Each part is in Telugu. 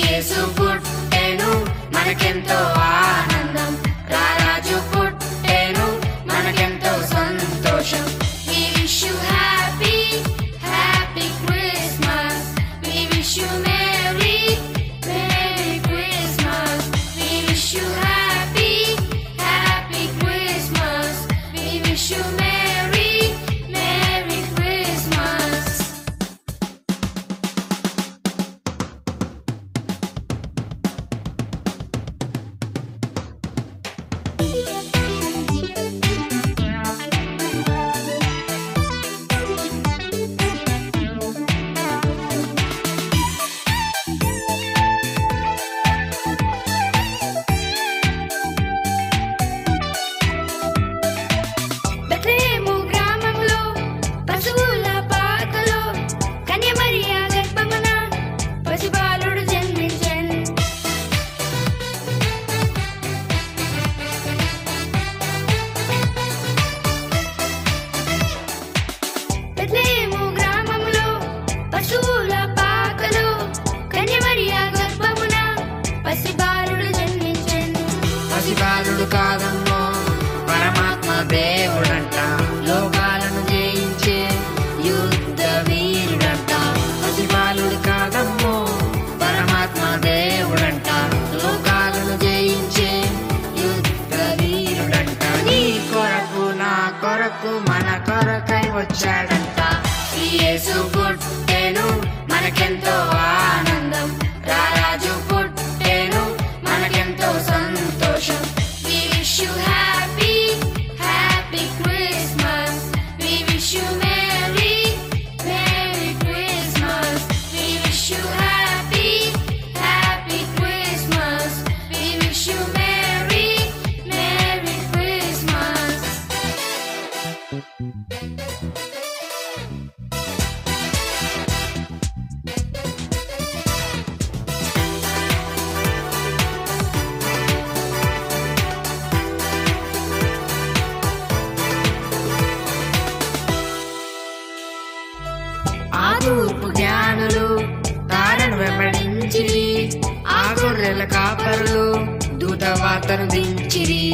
యేసు పుట్టెను మనకెంతో ఆనందం, రారాజు పుట్టెను మనకెంతో సంతోషం. We wish you happy, happy Christmas. We wish you merry, merry Christmas. We wish you happy, happy Christmas. We wish you merry, merry Christmas. Bethlehem గ్రామంలో పశువుల పాకలో కన్యమరియా గర్భమున పసిబాలుడు జన్మించెను. బెత్లెహేము గ్రామంలో పశువుల పాకలో కన్యమరియా గర్భమున పసిబాలుడు జన్మించెను. పసిబాలుడు కాదమ్మో పరమాత్మ దేవుడంట, లోకాలను జయించే యుద్ధ వీరుడంట. పసిబాలుడు కాదమ్మో పరమాత్మ దేవుడంట, లోకాలను జయించే యుద్ధ వీరుడంట. నీ కొరకు నా కొరకు మన కొరకై వచ్చాడంట. యేసు పుట్టెను మనకెంతో ఆనందం, రారాజు పుట్టెను మనకెంతో సంతోషం. We wish you happy, happy Christmas. We wish you merry, merry Christmas. We wish you happy, happy Christmas. We wish you merry, merry Christmas. ఆ తూర్పు జ్ఞానులు తారను వెంబడించిరి, ఆ గొర్రెల కాపరులు దూతవార్తను దించిరి.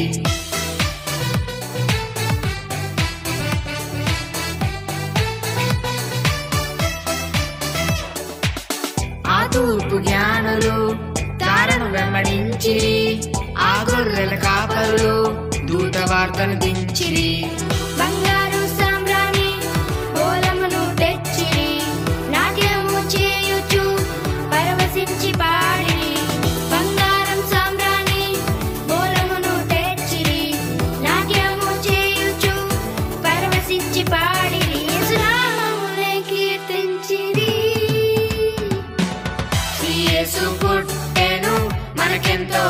ఆ తూర్పు జ్ఞానులు తారను వెంబడించిరి, ఆ గొర్రెల కాపరులు దూతవార్తను దించిరి. బంగారు సామ్రాణి బోలమును తెచ్చిరి, నాట్యము చేయుచు పరవశించి పాడిరి. బంగారం సామ్రాణి బోలమును తెచ్చిరి, నాట్యము చేయుచు పరవశించి పాడిరి. యేసునామమునే కీర్తించిరి. యేసు పుట్టెను మనకెంతో